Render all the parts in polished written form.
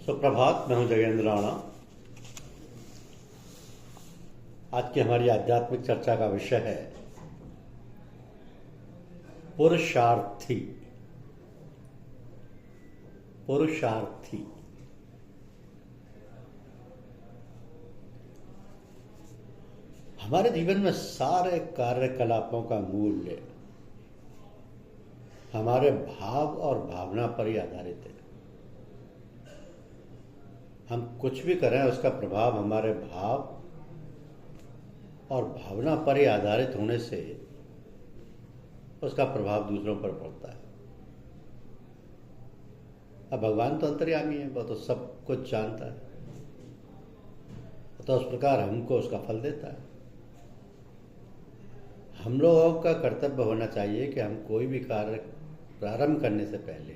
सुप्रभात। मैं हूं जगेंद्र राणा। आज की हमारी आध्यात्मिक चर्चा का विषय है पुरुषार्थी। पुरुषार्थी हमारे जीवन में सारे कार्यकलापों का मूल्य हमारे भाव और भावना पर ही आधारित है। हम कुछ भी करें उसका प्रभाव हमारे भाव और भावना पर ही आधारित होने से उसका प्रभाव दूसरों पर पड़ता है। अब भगवान तो अंतर्यामी है, वो तो सब कुछ जानता है, तो उस प्रकार हमको उसका फल देता है। हम लोगों का कर्तव्य होना चाहिए कि हम कोई भी कार्य प्रारंभ करने से पहले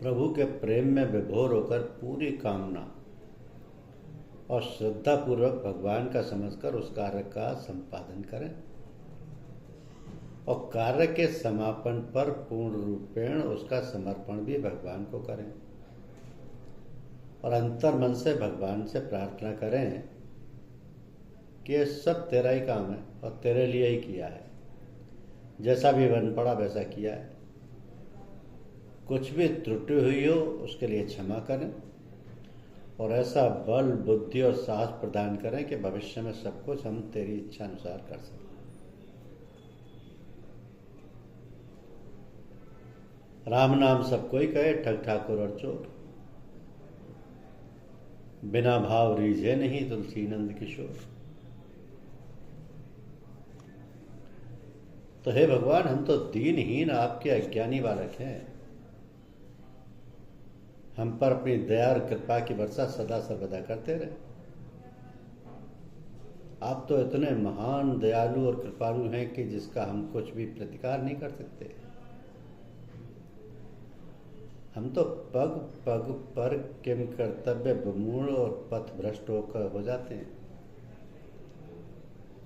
प्रभु के प्रेम में विभोर होकर पूरी कामना और श्रद्धा पूर्वक भगवान का समझकर उस कार्य का संपादन करें और कार्य के समापन पर पूर्ण रूपेण उसका समर्पण भी भगवान को करें और अंतर मन से भगवान से प्रार्थना करें कि ये सब तेरा ही काम है और तेरे लिए ही किया है। जैसा भी बन पड़ा वैसा किया है। कुछ भी त्रुटि हुई हो उसके लिए क्षमा करें और ऐसा बल, बुद्धि और साहस प्रदान करें कि भविष्य में सब कुछ हम तेरी इच्छा अनुसार कर सकें। राम नाम सब कोई कहे, ठग ठाकुर और चोर। बिना भाव रीझे नहीं तुलसी नंद किशोर। तो हे भगवान, हम तो दीनहीन आपके अज्ञानी बालक हैं। हम पर अपनी दया और कृपा की वर्षा सदा सर्वदा करते रहे। आप तो इतने महान दयालु और कृपालु हैं कि जिसका हम कुछ भी प्रतिकार नहीं कर सकते। हम तो पग पग पर किम कर्तव्य विमूढ़ और पथ भ्रष्ट होकर हो जाते हैं,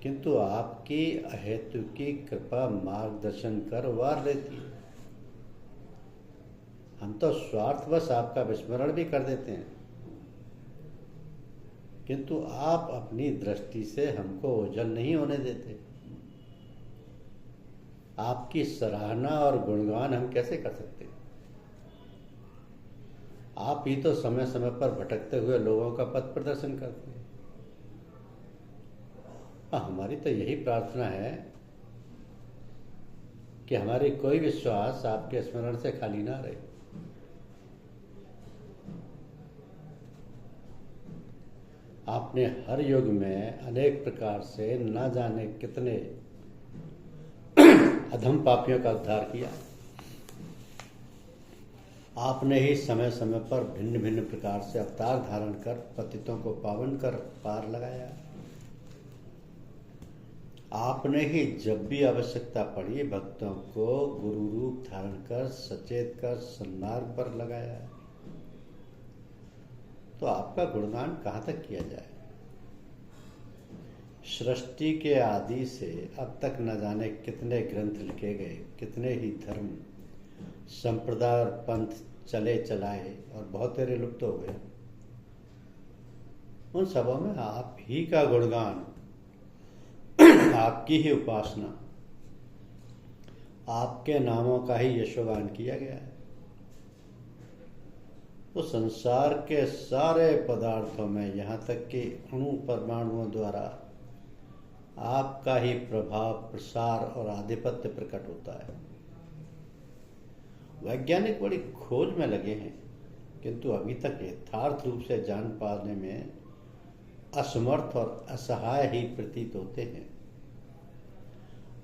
किंतु आपकी अहेतु की कृपा मार्गदर्शन कर वार लेती है। हम तो स्वार्थवश आपका विस्मरण भी कर देते हैं, किंतु आप अपनी दृष्टि से हमको ओझल नहीं होने देते। आपकी सराहना और गुणगान हम कैसे कर सकते? आप ही तो समय समय पर भटकते हुए लोगों का पथ प्रदर्शन करते हैं। हमारी तो यही प्रार्थना है कि हमारी कोई विश्वास आपके स्मरण से खाली ना रहे। आपने हर युग में अनेक प्रकार से न जाने कितने अधम पापियों का उद्धार किया। आपने ही समय समय पर भिन्न भिन्न प्रकार से अवतार धारण कर पतितों को पावन कर पार लगाया। आपने ही जब भी आवश्यकता पड़ी भक्तों को गुरु रूप धारण कर सचेत कर सन्मार्ग पर लगाया। तो आपका गुणगान कहाँ तक किया जाए? सृष्टि के आदि से अब तक न जाने कितने ग्रंथ लिखे गए, कितने ही धर्म संप्रदाय और पंथ चले चलाए और बहुत तेरे लुप्त हो गए। उन सबों में आप ही का गुणगान, आपकी ही उपासना, आपके नामों का ही यशोगान किया गया है। तो संसार के सारे पदार्थों में यहाँ तक कि अणु परमाणुओं द्वारा आपका ही प्रभाव, प्रसार और आधिपत्य प्रकट होता है। वैज्ञानिक बड़ी खोज में लगे हैं, किंतु अभी तक यथार्थ रूप से जान पाने में असमर्थ और असहाय ही प्रतीत होते हैं।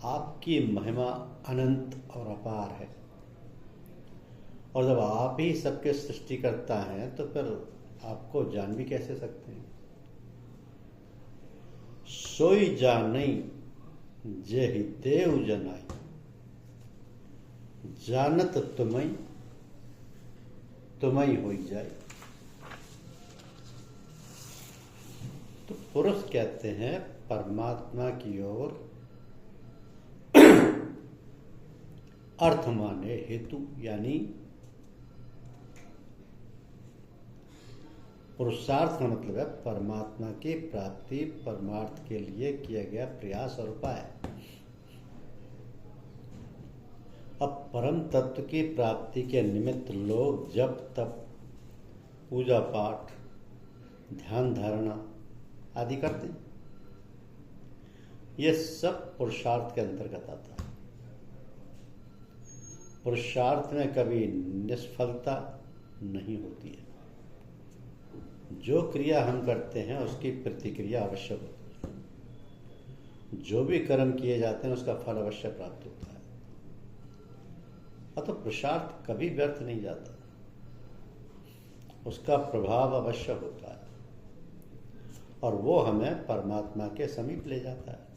आपकी महिमा अनंत और अपार है, और जब आप ही सबके सृष्टि करता है तो फिर आपको जान भी कैसे सकते हैं? सोई जानई जे ही देव जनाई, जानत तुम्हें तुम्हें होई जाए। तो पुरुष कहते हैं परमात्मा की ओर अर्थ माने हेतु, यानी पुरुषार्थ का मतलब है परमात्मा की प्राप्ति, परमार्थ के लिए किया गया प्रयास और उपाय। अब परम तत्व की प्राप्ति के निमित्त लोग जप तप, पूजा पाठ, ध्यान धारणा आदि करते हैं। ये सब पुरुषार्थ के अंतर्गत आता है। पुरुषार्थ में कभी निष्फलता नहीं होती है। जो क्रिया हम करते हैं उसकी प्रतिक्रिया अवश्य होती है। जो भी कर्म किए जाते हैं उसका फल अवश्य प्राप्त होता है। अतः पुरुषार्थ कभी व्यर्थ नहीं जाता, उसका प्रभाव अवश्य होता है और वो हमें परमात्मा के समीप ले जाता है।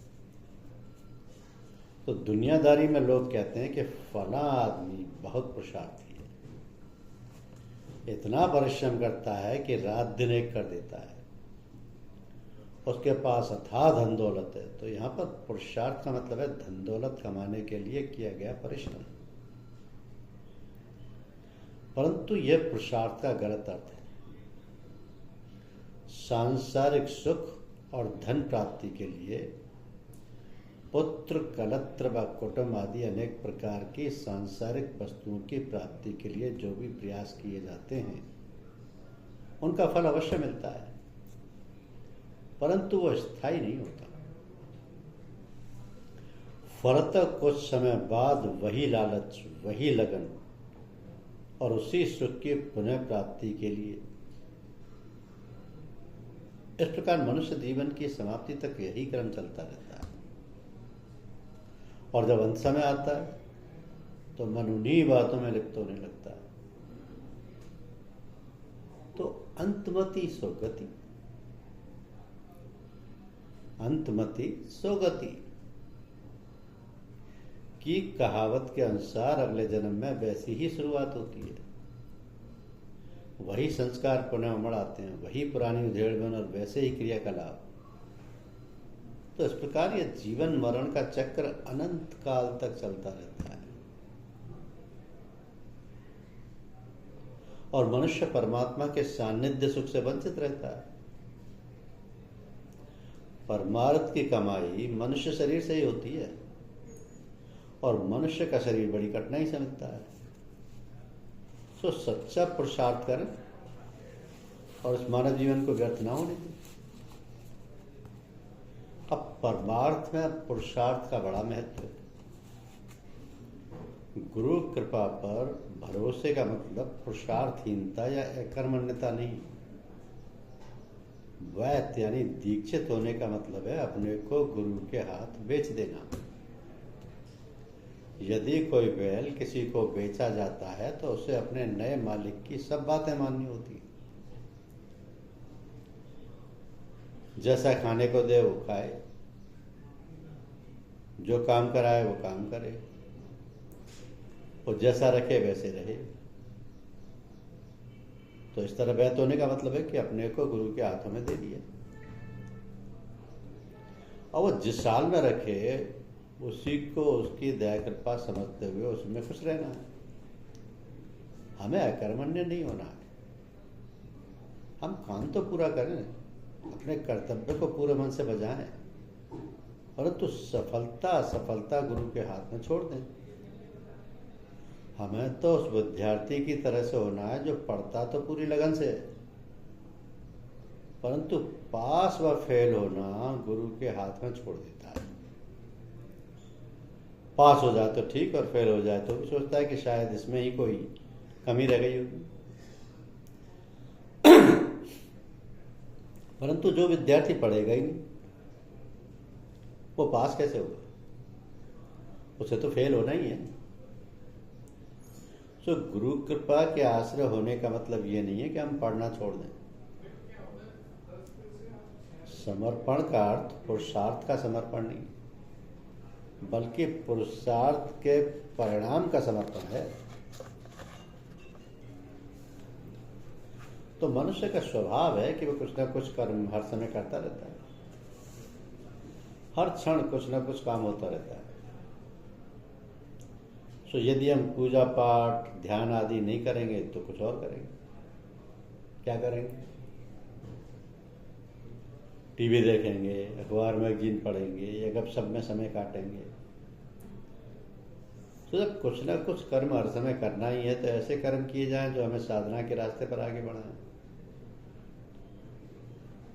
तो दुनियादारी में लोग कहते हैं कि फला आदमी बहुत पुरुषार्थी है, इतना परिश्रम करता है कि रात दिन एक कर देता है, उसके पास अथाह धन दौलत है। तो यहाँ पर पुरुषार्थ का मतलब है धन दौलत कमाने के लिए किया गया परिश्रम। परंतु यह पुरुषार्थ का गलत अर्थ है। सांसारिक सुख और धन प्राप्ति के लिए पुत्र, कलत्र व कुटुंब आदि अनेक प्रकार की सांसारिक वस्तुओं की प्राप्ति के लिए जो भी प्रयास किए जाते हैं उनका फल अवश्य मिलता है, परंतु वह स्थायी नहीं होता। फलतः कुछ समय बाद वही लालच, वही लगन और उसी सुख की पुनः प्राप्ति के लिए, इस प्रकार मनुष्य जीवन की समाप्ति तक यही क्रम चलता रहता है। और जब अंत समय आता है तो मन उन्हीं बातों में लिप्त होने लगता है। तो अंतमति सोगति, अंतमति सोगति की कहावत के अनुसार अगले जन्म में वैसी ही शुरुआत होती है। वही संस्कार पुनः उमड़ आते हैं, वही पुरानी उधेड़बन और वैसे ही क्रियाकलाप। तो इस प्रकार यह जीवन मरण का चक्र अनंत काल तक चलता रहता है और मनुष्य परमात्मा के सानिध्य सुख से वंचित रहता है। परमार्थ की कमाई मनुष्य शरीर से ही होती है और मनुष्य का शरीर बड़ी कठिनाई से मिलता है। तो सच्चा पुरुषार्थ करें और इस मानव जीवन को व्यर्थ ना होने दें। अब परमार्थ में पुरुषार्थ का बड़ा महत्व है। गुरु कृपा पर भरोसे का मतलब पुरुषार्थहीनता या अकर्मण्यता नहीं। वैत यानी दीक्षित होने का मतलब है अपने को गुरु के हाथ बेच देना। यदि कोई बैल किसी को बेचा जाता है तो उसे अपने नए मालिक की सब बातें माननी होती है। जैसा खाने को दे वो खाए, जो काम कराए वो काम करे, और जैसा रखे वैसे रहे। तो इस तरह बैत होने का मतलब है कि अपने को गुरु के हाथों में दे दिया और वो जिस साल में रखे उसी को उसकी दया कृपा समझते हुए उसमें खुश रहना है। हमें अकर्मण्य नहीं होना है। हम काम तो पूरा करें, अपने कर्तव्य को पूरे मन से बजाएं, परंतु सफलता असफलता गुरु के हाथ में छोड़ दें। हमें तो उस विद्यार्थी की तरह से होना है जो पढ़ता तो पूरी लगन से है, परंतु पास व फेल होना गुरु के हाथ में छोड़ देता है। पास हो जाए तो ठीक और फेल हो जाए तो भी सोचता है कि शायद इसमें ही कोई कमी रह गई होगी। परंतु जो विद्यार्थी पढ़ेगा ही नहीं वो पास कैसे होगा? उसे तो फेल होना ही है। तो गुरु कृपा के आश्रय होने का मतलब ये नहीं है कि हम पढ़ना छोड़ दें। समर्पण का अर्थ पुरुषार्थ का समर्पण नहीं, बल्कि पुरुषार्थ के परिणाम का समर्पण है। तो मनुष्य का स्वभाव है कि वो कुछ ना कुछ कर्म हर समय करता रहता है, हर क्षण कुछ ना कुछ काम होता रहता है। तो यदि हम पूजा पाठ ध्यान आदि नहीं करेंगे तो कुछ और करेंगे। क्या करेंगे? टीवी देखेंगे, अखबार मैगजीन पढ़ेंगे या गपशप में समय काटेंगे। तो जब कुछ ना कुछ कर्म हर समय करना ही है तो ऐसे कर्म किए जाएं जो हमें साधना के रास्ते पर आगे बढ़ाएं,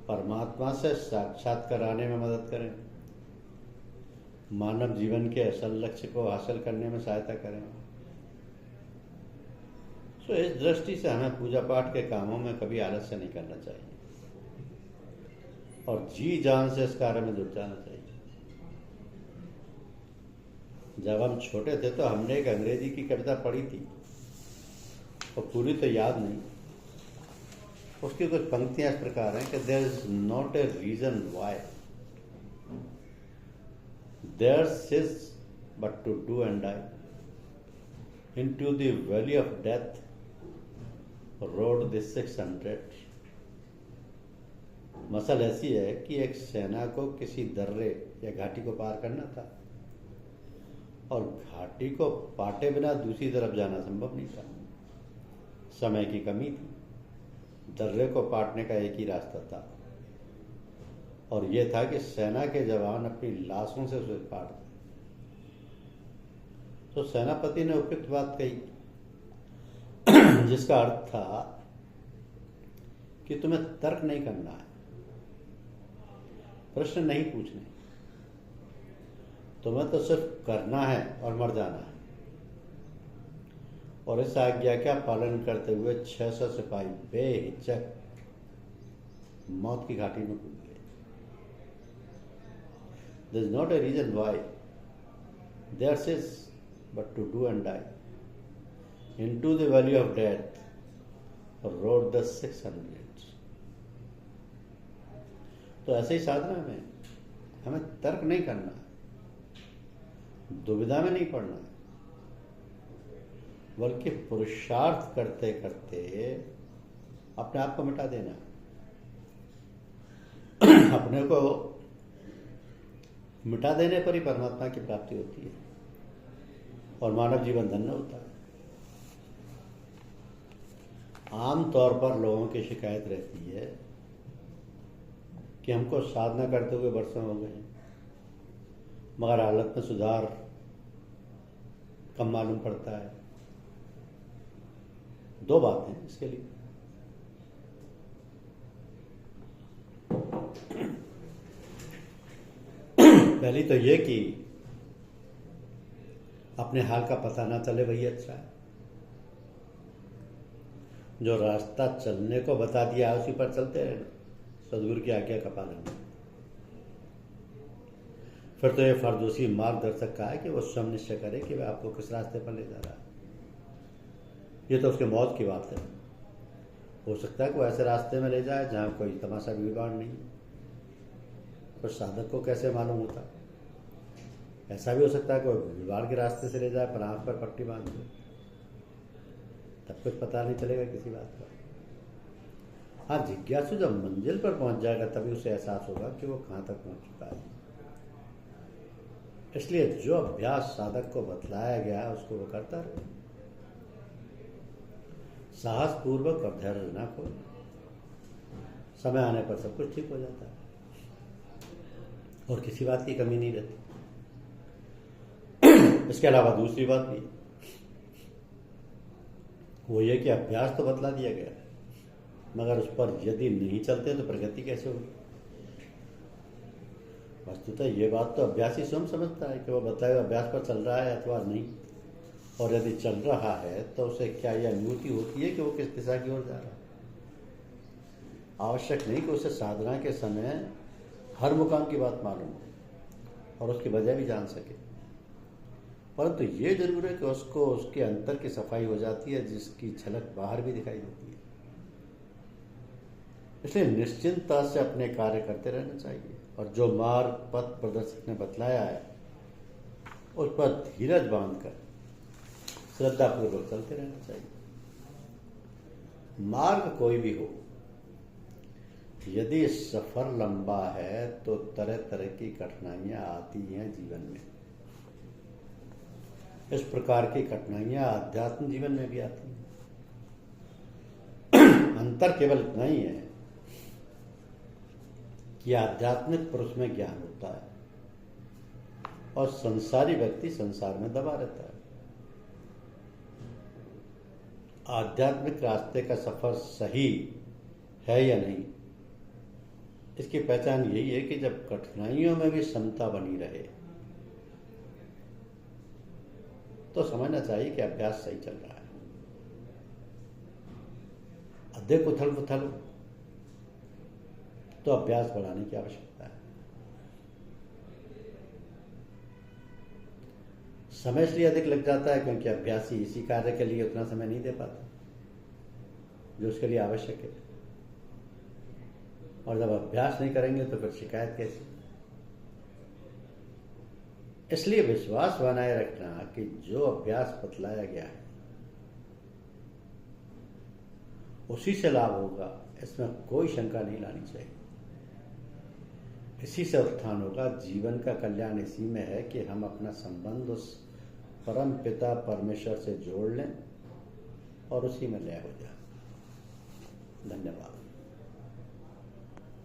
परमात्मा से साक्षात्कार आने में मदद करें, मानव जीवन के असल लक्ष्य को हासिल करने में सहायता करें। तो इस दृष्टि से हमें पूजा पाठ के कामों में कभी आलस्य नहीं करना चाहिए और जी जान से इस कार्य में जुट जाना चाहिए। जब हम छोटे थे तो हमने एक अंग्रेजी की कविता पढ़ी थी और पूरी तो याद नहीं। उसकी कुछ पंक्तियां इस प्रकार हैं कि there is not a reason why theirs is but to do and die into the valley of death rode the 600। मसल ऐसी है कि एक सेना को किसी दर्रे या घाटी को पार करना था और घाटी को पाटे बिना दूसरी तरफ जाना संभव नहीं था। समय की कमी थी, दर्रे को पाटने का एक ही रास्ता था और यह था कि सेना के जवान अपनी लाशों से उसे पाट दें। तो सेनापति ने उपयुक्त बात कही जिसका अर्थ था कि तुम्हें तर्क नहीं करना है, प्रश्न नहीं पूछने, तुम्हें तो सिर्फ करना है और मर जाना है। और इस आज्ञा का पालन करते हुए 600 सिपाही बेहिचक मौत की घाटी में कूद गए। There is not a reason why there is but to do and die. Into the valley of death rode the 600। तो ऐसे ही साधना में हमें तर्क नहीं करना, दुविधा में नहीं पड़ना, बल्कि पुरुषार्थ करते करते अपने आप को मिटा देना, अपने को मिटा देने पर ही परमात्मा की प्राप्ति होती है और मानव जीवन धन्य होता है। आम तौर पर लोगों की शिकायत रहती है कि हमको साधना करते हुए वर्षों हो गए मगर हालत में सुधार कम मालूम पड़ता है। दो बातें हैं इसके लिए। पहली तो ये कि अपने हाल का पता ना चले वही अच्छा है। जो रास्ता चलने को बता दिया उसी पर चलते रहना, सदगुरु की आज्ञा का पालन। फिर तो ये फर्ज उसी मार्गदर्शक का है कि वो स्वयं निश्चय करे कि वह आपको किस रास्ते पर ले जा रहा है। ये तो उसके मौत की बात है। हो सकता है कोई ऐसे रास्ते में ले जाए जहाँ कोई तमाशा भीड़-भाड़ नहीं, तो साधक को कैसे मालूम होता। ऐसा भी हो सकता है कोई भीड़-भाड़ के रास्ते से ले जाए पर आँख पर पट्टी बांध दे, तब कुछ पता नहीं चलेगा किसी बात का। हाँ, जिज्ञासु जब मंजिल पर पहुंच जाएगा तभी उसे एहसास होगा कि वो कहाँ तक पहुंच चुका है। इसलिए जो अभ्यास साधक को बतलाया गया है उसको वो करता रहे, साहस पूर्वक और धैर्य ना खोए। समय आने पर सब कुछ ठीक हो जाता है और किसी बात की कमी नहीं रहती। इसके अलावा दूसरी बात भी वो ये कि अभ्यास तो बतला दिया गया है मगर उस पर यदि नहीं चलते तो प्रगति कैसे होगी। वस्तुतः ये बात तो अभ्यास ही स्वयं समझता है कि वो बताए अभ्यास पर चल रहा है अथवा नहीं, और यदि चल रहा है तो उसे क्या यह अनुभूति होती है कि वो किस दिशा की ओर जा रहा है। आवश्यक नहीं कि उसे साधना के समय हर मुकाम की बात मालूम हो और उसकी वजह भी जान सके, परंतु ये जरूर है कि उसको उसके अंतर की सफाई हो जाती है जिसकी झलक बाहर भी दिखाई देती है। इसलिए निश्चिंतता से अपने कार्य करते रहना चाहिए और जो मार्ग पथ प्रदर्शक ने बतलाया है उस पर धीरज बांधकर श्रद्धापूर्वक चलते रहना चाहिए। मार्ग कोई भी हो, यदि सफर लंबा है तो तरह तरह की कठिनाइयां आती हैं जीवन में। इस प्रकार की कठिनाइयां आध्यात्म जीवन में भी आती हैं। अंतर केवल इतना ही है यह आध्यात्मिक पुरुष में ज्ञान होता है और संसारी व्यक्ति संसार में दबा रहता है। आध्यात्मिक रास्ते का सफर सही है या नहीं, इसकी पहचान यही है कि जब कठिनाइयों में भी समता बनी रहे तो समझना चाहिए कि अभ्यास सही चल रहा है। अधिक उथल पुथल तो अभ्यास बढ़ाने की आवश्यकता है। समय इसलिए अधिक लग जाता है क्योंकि अभ्यासी इसी कार्य के लिए उतना समय नहीं दे पाता जो उसके लिए आवश्यक है, और जब अभ्यास नहीं करेंगे तो फिर शिकायत कैसी। इसलिए विश्वास बनाए रखना कि जो अभ्यास बतलाया गया है उसी से लाभ होगा, इसमें कोई शंका नहीं लानी चाहिए। इसी से उत्थान होगा। जीवन का कल्याण इसी में है कि हम अपना संबंध उस परम पिता परमेश्वर से जोड़ लें और उसी में लय हो जाए। धन्यवाद।